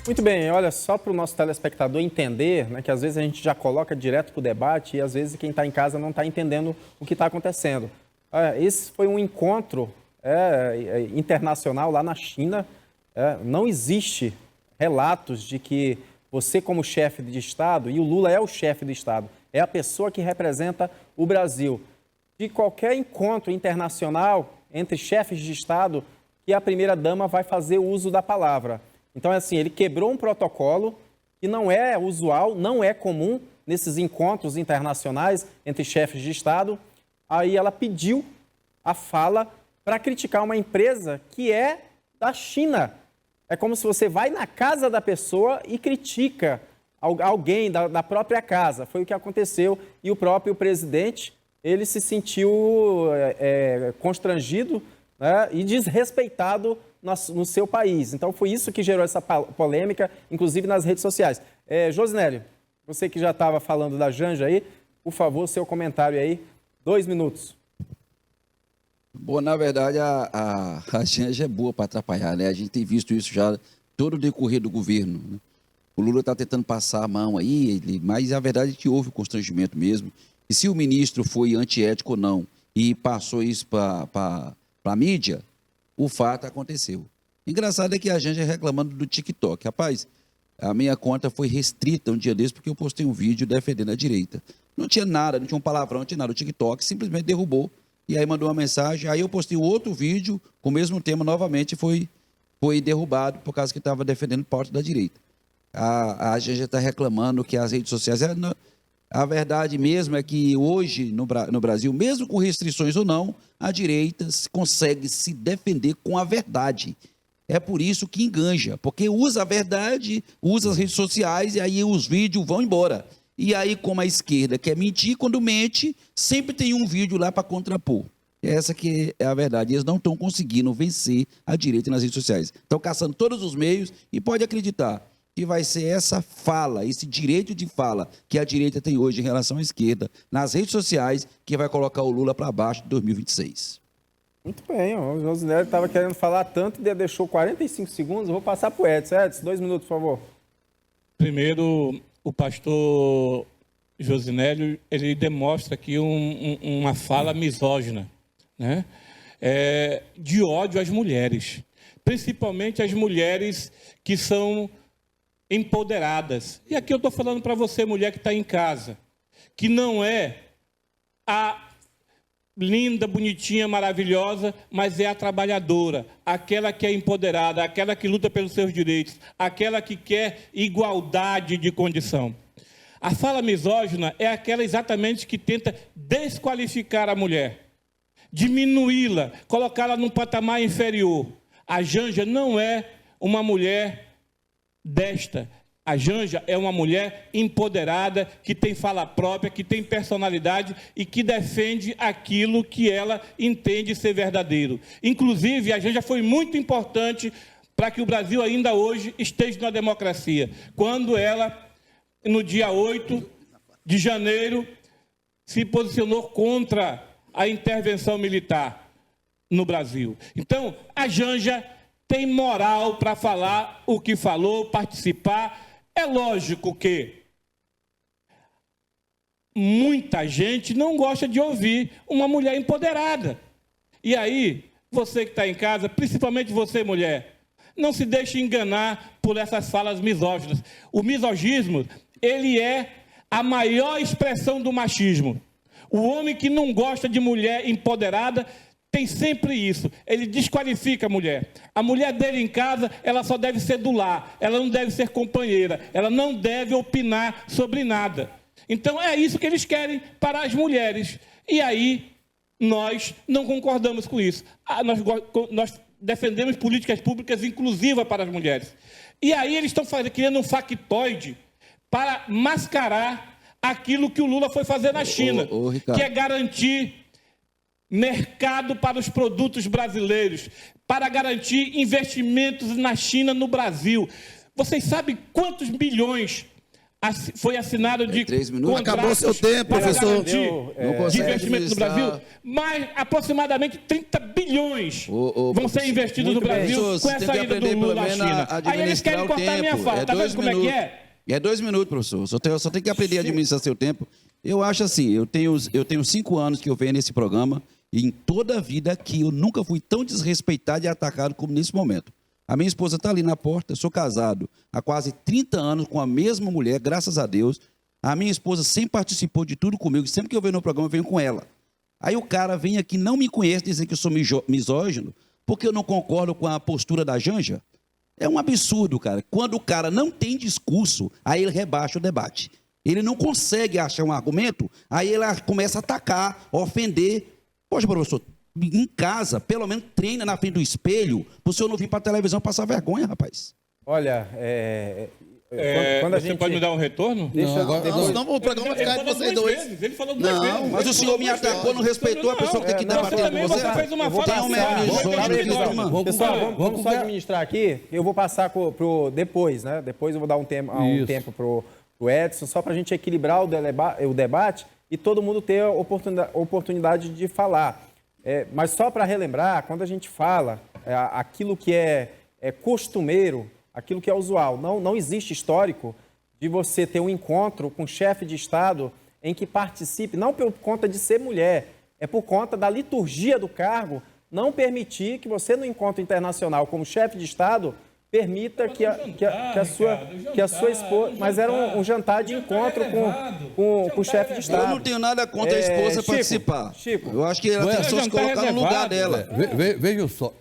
Muito bem, olha, só para o nosso telespectador entender, né, que às vezes a gente já coloca direto para o debate e às vezes quem está em casa não está entendendo o que está acontecendo. Esse foi um encontro internacional lá na China. Não existe relatos de que você, como chefe de Estado, e o Lula é o chefe de Estado, é a pessoa que representa o Brasil, de qualquer encontro internacional entre chefes de Estado, que a primeira-dama vai fazer uso da palavra. Então, é assim, ele quebrou um protocolo que não é usual, não é comum nesses encontros internacionais entre chefes de Estado. Aí ela pediu a fala para criticar uma empresa que é da China. É como se você vai na casa da pessoa e critica alguém da própria casa. Foi o que aconteceu e o próprio presidente, ele se sentiu constrangido, né, e desrespeitado no seu país. Então, foi isso que gerou essa polêmica, inclusive nas redes sociais. Josinélio, você que já estava falando da Janja aí, por favor, seu comentário aí, 2 minutos. Bom, na verdade, a Janja é boa para atrapalhar, né? A gente tem visto isso já todo o decorrer do governo, né? O Lula está tentando passar a mão aí, mas a verdade é que houve o constrangimento mesmo. E se o ministro foi antiético ou não e passou isso para a mídia, o fato aconteceu. Engraçado é que a Janja reclamando do TikTok. Rapaz, a minha conta foi restrita um dia desse porque eu postei um vídeo defendendo a direita. Não tinha nada, não tinha um palavrão, não tinha nada. O TikTok simplesmente derrubou e aí mandou uma mensagem. Aí eu postei outro vídeo com o mesmo tema novamente foi derrubado por causa que estava defendendo parte da direita. A Janja está reclamando que as redes sociais... A verdade mesmo é que hoje, no Brasil, mesmo com restrições ou não, a direita consegue se defender com a verdade. É por isso que enganja, porque usa a verdade, usa as redes sociais e aí os vídeos vão embora. E aí, como a esquerda quer mentir, quando mente, sempre tem um vídeo lá para contrapor. Essa que é a verdade. Eles não estão conseguindo vencer a direita nas redes sociais. Estão caçando todos os meios e pode acreditar que vai ser essa fala, esse direito de fala que a direita tem hoje em relação à esquerda, nas redes sociais, que vai colocar o Lula para baixo de 2026. Muito bem, o Josinélio estava querendo falar tanto e deixou 45 segundos, eu vou passar para o Edson. Edson, 2 minutos, por favor. Primeiro, o pastor Josinélio, ele demonstra aqui uma fala misógina, né? De ódio às mulheres, principalmente as mulheres que são empoderadas. E aqui eu estou falando para você, mulher que está em casa, que não é a linda, bonitinha, maravilhosa, mas é a trabalhadora, aquela que é empoderada, aquela que luta pelos seus direitos, aquela que quer igualdade de condição. A fala misógina é aquela exatamente que tenta desqualificar a mulher, diminuí-la, colocá-la num patamar inferior. A Janja não é uma mulher desta. A Janja é uma mulher empoderada, que tem fala própria, que tem personalidade e que defende aquilo que ela entende ser verdadeiro. Inclusive, a Janja foi muito importante para que o Brasil ainda hoje esteja na democracia. Quando ela, no dia 8 de janeiro, se posicionou contra a intervenção militar no Brasil. Então, a Janja tem moral para falar o que falou, participar. É lógico que muita gente não gosta de ouvir uma mulher empoderada. E aí, você que está em casa, principalmente você, mulher, não se deixe enganar por essas falas misóginas. O misogismo, ele é a maior expressão do machismo. O homem que não gosta de mulher empoderada tem sempre isso, ele desqualifica a mulher. A mulher dele em casa, ela só deve ser do lar, ela não deve ser companheira, ela não deve opinar sobre nada. Então é isso que eles querem para as mulheres. E aí, nós não concordamos com isso. Nós defendemos políticas públicas inclusivas para as mulheres. E aí eles estão criando um factoide para mascarar aquilo que o Lula foi fazer na China, que é garantir mercado para os produtos brasileiros, para garantir investimentos na China, no Brasil. Vocês sabem quantos bilhões foi assinado de 3 minutos. Acabou seu tempo, para professor. garantir Não de consegue investimento no administrar. Brasil, mas aproximadamente 30 bilhões vão ser investidos no muito bem. Brasil Professor, com você essa tem que ida do aprender Lula pelo à menos China. a Aí eles querem administrar o cortar a minha tempo. fala. Tá vendo como é que é? É 2 minutos, professor. Só tem que aprender a administrar seu tempo. Eu acho assim, eu tenho 5 anos que eu venho nesse programa e em toda a vida aqui eu nunca fui tão desrespeitado e atacado como nesse momento. A minha esposa está ali na porta, sou casado há quase 30 anos com a mesma mulher, graças a Deus. A minha esposa sempre participou de tudo comigo, sempre que eu venho no programa eu venho com ela. Aí o cara vem aqui, não me conhece, dizer que eu sou misógino, porque eu não concordo com a postura da Janja. É um absurdo, cara. Quando o cara não tem discurso, aí ele rebaixa o debate. Ele não consegue achar um argumento, aí ele começa a atacar, ofender. Poxa, professor, em casa, pelo menos treina na frente do espelho, para o senhor não vir para a televisão passar vergonha, rapaz. Olha, quando a Você gente... pode me dar um retorno? Não, senão o programa vai ficar entre vocês dois. Ele falou duas vezes. Mas o senhor me atacou, não respeitou a pessoa que tem que debater com você. Você fez uma fala Tem um mecanismo. Pessoal, vamos só administrar aqui. Eu vou passar pro depois, né? Depois eu vou dar um tempo pro Edson, só para a gente equilibrar o debate e todo mundo ter a oportunidade de falar. Mas só para relembrar, quando a gente fala aquilo que é costumeiro, aquilo que é usual, não existe histórico de você ter um encontro com um chefe de Estado em que participe, não por conta de ser mulher, é por conta da liturgia do cargo, não permitir que você, no encontro internacional como chefe de Estado, permita que a sua esposa... Mas era um jantar de encontro com o chefe de Estado. Eu não tenho nada contra a esposa participar. Chico, eu acho que ela tem que se colocar no lugar dela. Vejam só,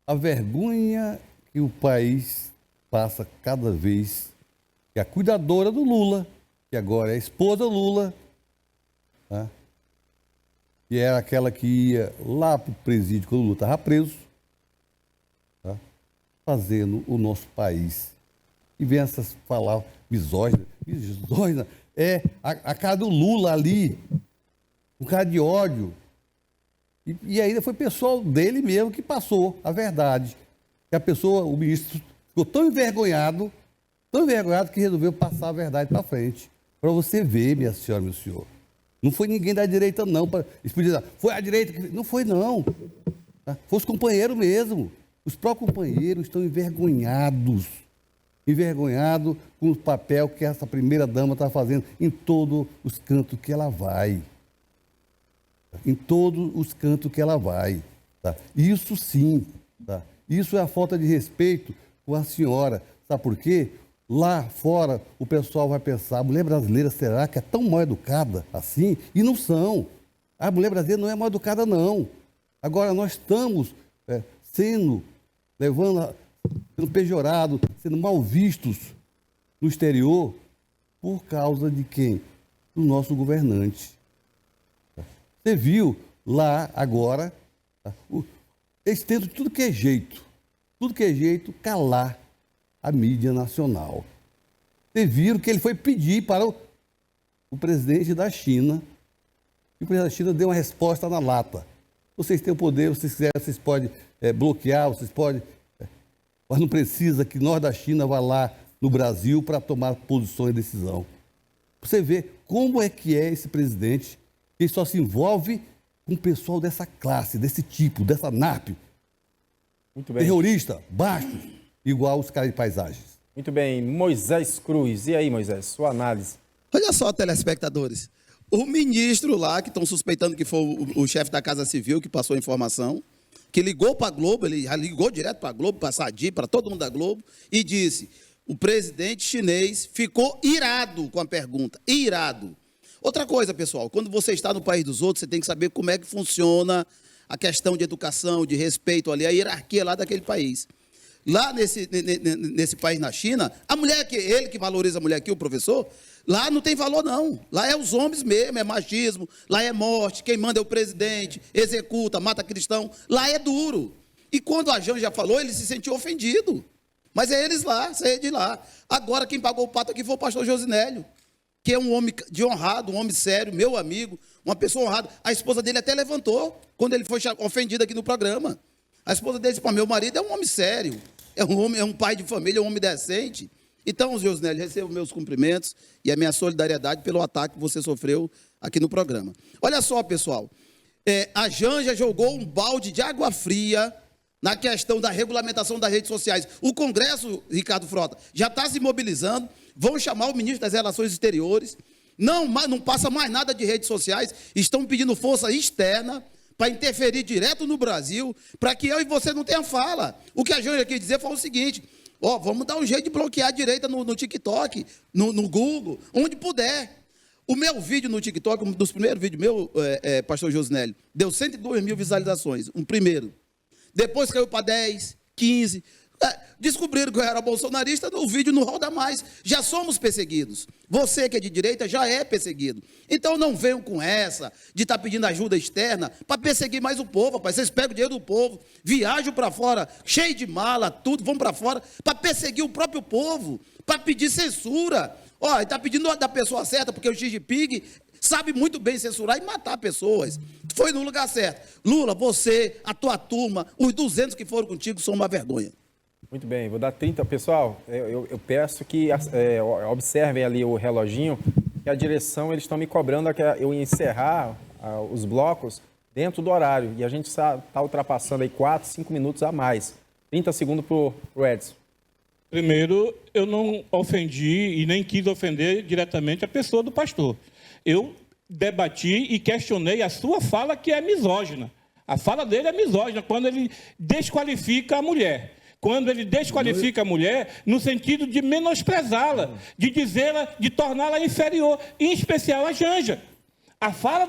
a vergonha que o país passa cada vez que a cuidadora do Lula, que agora é a esposa do Lula, tá? Que era aquela que ia lá para o presídio quando o Lula estava preso, tá? Fazendo o nosso país. E vem essas palavras misóginas, a cara do Lula ali, um cara de ódio. E ainda foi pessoal dele mesmo que passou a verdade. Que a pessoa, o ministro, ficou tão envergonhado que resolveu passar a verdade para frente. Para você ver, minha senhora, meu senhor. Não foi ninguém da direita, não. Foi a direita que... Não foi, não. Tá? Foi os companheiros mesmo. Os próprios companheiros estão envergonhados com o papel que essa primeira-dama está fazendo em todos os cantos que ela vai. Em todos os cantos que ela vai. Tá? Isso sim, tá? Isso é a falta de respeito com a senhora. Sabe por quê? Lá fora o pessoal vai pensar, a mulher brasileira será que é tão mal educada assim? E não são. A mulher brasileira não é mal educada, não. Agora nós estamos sendo pejorados, sendo mal vistos no exterior por causa de quem? Do nosso governante. Você viu lá agora, eles tentam tudo que é jeito, calar a mídia nacional. Vocês viram que ele foi pedir para o presidente da China, e o presidente da China deu uma resposta na lata. Vocês têm o poder, vocês quiserem, vocês podem bloquear, vocês podem... mas não precisa que nós da China vá lá no Brasil para tomar posição e decisão. Você vê como é que é esse presidente, que só se envolve com o pessoal dessa classe, desse tipo, dessa NARP. muito bem. Terrorista, baixo, igual os caras de paisagens. Muito bem. Moisés Cruz. E aí, Moisés, sua análise? Olha só, telespectadores. O ministro lá, que estão suspeitando que foi o chefe da Casa Civil que passou a informação, que ligou para a Globo, ele já ligou direto para a Globo, para a Sadi, para todo mundo da Globo, e disse: o presidente chinês ficou irado com a pergunta. Irado. Outra coisa, pessoal, quando você está no país dos outros, você tem que saber como é que funciona a questão de educação, de respeito ali, a hierarquia lá daquele país. Lá nesse país, na China, a mulher, ele que valoriza a mulher aqui, o professor, lá não tem valor, não. Lá é os homens mesmo, é machismo, lá é morte, quem manda é o presidente, executa, mata cristão. Lá é duro. E quando a Janja falou, ele se sentiu ofendido. Mas é eles lá, sair de lá. Agora, quem pagou o pato aqui foi o pastor Josinélio, que é um homem de honrado, um homem sério, meu amigo, uma pessoa honrada. A esposa dele até levantou quando ele foi ofendido aqui no programa. A esposa dele disse: meu marido é um homem sério, é um pai de família, é um homem decente. Então, Josinélio, receba meus cumprimentos e a minha solidariedade pelo ataque que você sofreu aqui no programa. Olha só, pessoal, a Janja jogou um balde de água fria na questão da regulamentação das redes sociais. O Congresso, Ricardo Frota, já está se mobilizando, vão chamar o ministro das Relações Exteriores, não passa mais nada de redes sociais, estão pedindo força externa para interferir direto no Brasil, para que eu e você não tenha fala. O que a Janja quis dizer foi o seguinte: vamos dar um jeito de bloquear a direita no TikTok, no Google, onde puder. O meu vídeo no TikTok, um dos primeiros vídeos meu, pastor Josinélio, deu 102 mil visualizações, um primeiro. Depois caiu para 10, 15. Descobriram que eu era bolsonarista, o vídeo não roda mais. Já somos perseguidos. Você que é de direita já é perseguido. Então não venham com essa de estar pedindo ajuda externa para perseguir mais o povo, rapaz. Vocês pegam o dinheiro do povo, viajam para fora, cheio de mala, tudo, vão para fora, para perseguir o próprio povo, para pedir censura. Está pedindo da pessoa certa, porque o Xi Jinping sabe muito bem censurar e matar pessoas. Foi no lugar certo. Lula, você, a tua turma, os 200 que foram contigo são uma vergonha. Muito bem, vou dar 30. Pessoal, eu peço que observem ali o reloginho, que a direção, eles estão me cobrando que eu encerrar os blocos dentro do horário. E a gente está ultrapassando aí 4, 5 minutos a mais. 30 segundos para o Edson. Primeiro, eu não ofendi e nem quis ofender diretamente a pessoa do pastor. Eu debati e questionei a sua fala, que é misógina. A fala dele é misógina, quando ele desqualifica a mulher. Quando ele desqualifica a mulher no sentido de menosprezá-la, de dizê-la, de torná-la inferior, em especial a Janja. A fala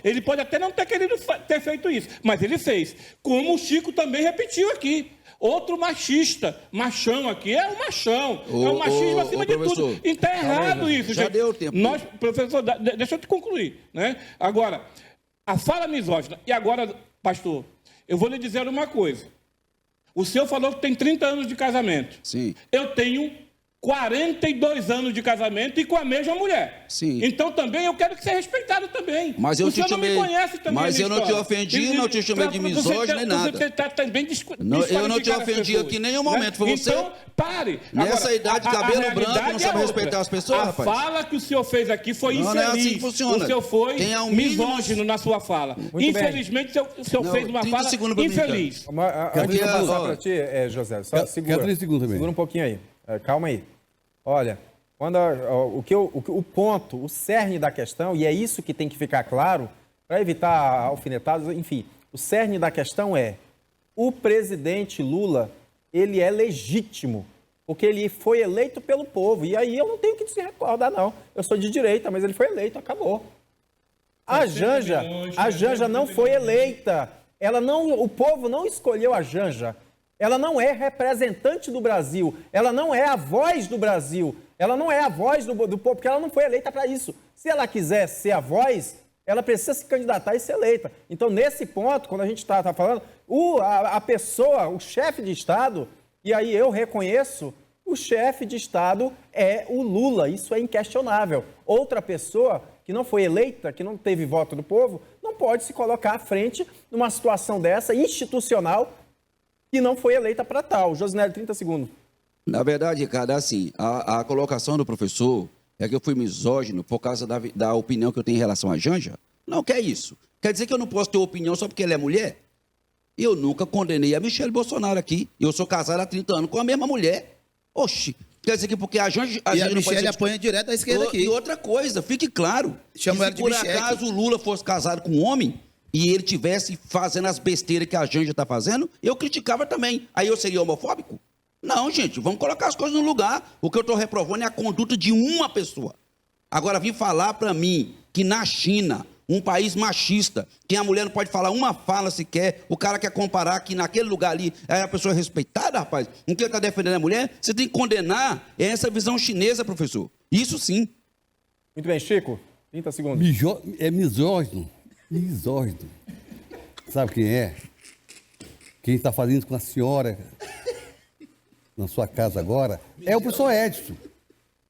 ele pode até não ter querido ter feito isso, mas ele fez. Como o Chico também repetiu aqui. Outro machista, machão aqui, é um machão, é um machismo acima de tudo. E está errado isso, já gente. Deu tempo. Nós, professor, deixa eu te concluir, né? Agora, a fala misógina, e agora, pastor, eu vou lhe dizer uma coisa. O senhor falou que tem 30 anos de casamento. Sim. Eu tenho 42 anos de casamento e com a mesma mulher. Sim. Então também eu quero que seja respeitado também. Mas eu o senhor te chamei, não me conhece também. mas eu não te ofendi, não te chamei de misógino nem nada. Você está também eu não te ofendi aqui em nenhum momento. Foi você. Então, pare. Nessa Agora, idade, cabelo branco, não sabe respeitar as pessoas, rapaz. A fala que o senhor fez aqui foi infeliz. Não é assim que funciona. O senhor foi misógino na sua fala. Infelizmente, o senhor fez uma fala infeliz. Antes de passar para ti, José, só segura. 30 segundos também. Segura um pouquinho aí. Calma aí. Olha, o ponto, o cerne da questão, e é isso que tem que ficar claro, para evitar alfinetadas, enfim, o cerne da questão é: o presidente Lula, ele é legítimo, porque ele foi eleito pelo povo, e aí eu não tenho que se recordar, não. Eu sou de direita, mas ele foi eleito, acabou. A Janja não foi eleita. O povo não escolheu a Janja. Ela não é representante do Brasil, ela não é a voz do Brasil, ela não é a voz do povo, porque ela não foi eleita para isso. Se ela quiser ser a voz, ela precisa se candidatar e ser eleita. Então, nesse ponto, quando a gente está falando, a pessoa, o chefe de Estado, e aí eu reconheço, o chefe de Estado é o Lula, isso é inquestionável. Outra pessoa que não foi eleita, que não teve voto do povo, não pode se colocar à frente numa situação dessa, institucional, que não foi eleita para tal. Josinélio, 30 segundos. Na verdade, Ricardo, assim, a colocação do professor é que eu fui misógino por causa da opinião que eu tenho em relação a Janja. Não, que é isso. Quer dizer que eu não posso ter opinião só porque ela é mulher? Eu nunca condenei a Michele Bolsonaro aqui. Eu sou casado há 30 anos com a mesma mulher. Oxi. Quer dizer que porque a Janja... E a Michele apanha direto da esquerda aqui. E outra coisa, fique claro. Chama ela de Michele. Se por acaso o Lula fosse casado com um homem e ele tivesse fazendo as besteiras que a Janja está fazendo, eu criticava também. Aí eu seria homofóbico? Não, gente, vamos colocar as coisas no lugar. O que eu estou reprovando é a conduta de uma pessoa. Agora, vir falar para mim que na China, um país machista, que a mulher não pode falar uma fala sequer, o cara quer comparar que naquele lugar ali é a pessoa respeitada, rapaz, não quer estar defendendo a mulher, você tem que condenar essa visão chinesa, professor. Isso sim. Muito bem, Chico, 30 segundos. É misógino. Misógino. Sabe quem é? Quem está fazendo isso com a senhora na sua casa agora é o professor Edson.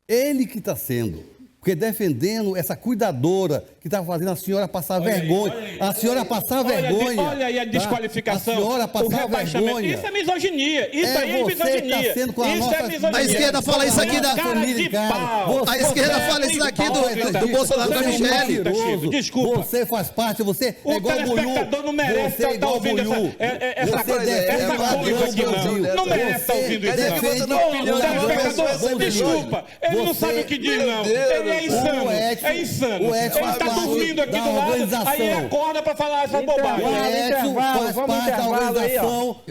Ele que está sendo. Porque defendendo essa cuidadora que está fazendo a senhora passar vergonha. A senhora passar vergonha. Olha aí a tá? desqualificação. A senhora o passar rebaixamento. vergonha. Isso é misoginia. Isso aí é você que misoginia. tá sendo com a Isso nossa é misoginia. A esquerda fala isso aqui da Cara de pau. A esquerda fala isso daqui do Bolsonaro, da Você é um Michele. mentiroso. Desculpa. Você faz parte, você O é igual o Buiú. telespectador não merece Você é estar igual o ouvindo Buiú. essa Você coisa defende o aqui, Brasil. não merece estar ouvindo isso. Você defende O o telespectador, desculpa, ele não Você- sabe o que diz, não. Ele é insano. O Edson- É insano. o Edson Ele está faz dormindo aqui parte do da lado, organização. aí ele acorda para falar essa Intervalo, bobagem. O Edson intervalo, faz vamos parte da intervalo aí, ó. organização